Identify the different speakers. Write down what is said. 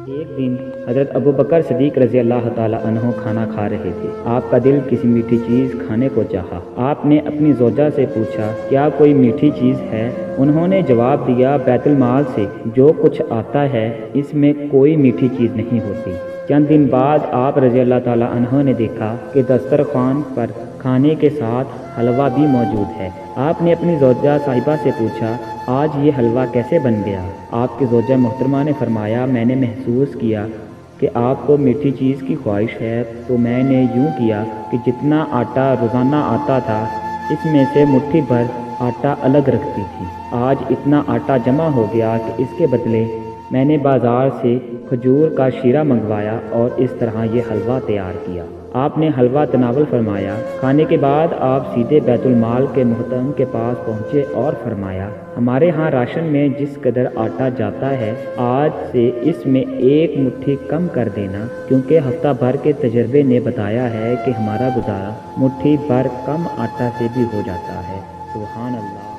Speaker 1: ایک دن حضرت ابو بکر صدیق رضی اللہ تعالیٰ عنہ کھانا کھا رہے تھے۔ آپ کا دل کسی میٹھی چیز کھانے کو چاہا۔ آپ نے اپنی زوجہ سے پوچھا، کیا کوئی میٹھی چیز ہے؟ انہوں نے جواب دیا، بیت المال سے جو کچھ آتا ہے اس میں کوئی میٹھی چیز نہیں ہوتی۔ چند دن بعد آپ رضی اللہ تعالیٰ عنہ نے دیکھا کہ دسترخوان پر کھانے کے ساتھ حلوہ بھی موجود ہے۔ آپ نے اپنی زوجہ صاحبہ سے پوچھا، آج یہ حلوہ کیسے بن گیا؟ آپ کی زوجہ محترمہ نے فرمایا، میں نے محسوس کیا کہ آپ کو میٹھی چیز کی خواہش ہے تو میں نے یوں کیا کہ جتنا آٹا روزانہ آتا تھا اس میں سے مٹھی بھر آٹا الگ رکھتی تھی۔ آج اتنا آٹا جمع ہو گیا کہ اس کے بدلے میں نے بازار سے کھجور کا شیرہ منگوایا اور اس طرح یہ حلوہ تیار کیا۔ آپ نے حلوہ تناول فرمایا۔ کھانے کے بعد آپ سیدھے بیت المال کے محترم کے پاس پہنچے اور فرمایا، ہمارے ہاں راشن میں جس قدر آٹا جاتا ہے آج سے اس میں ایک مٹھی کم کر دینا، کیونکہ ہفتہ بھر کے تجربے نے بتایا ہے کہ ہمارا گزارا مٹھی بھر کم آٹا سے بھی ہو جاتا ہے۔ سبحان اللہ۔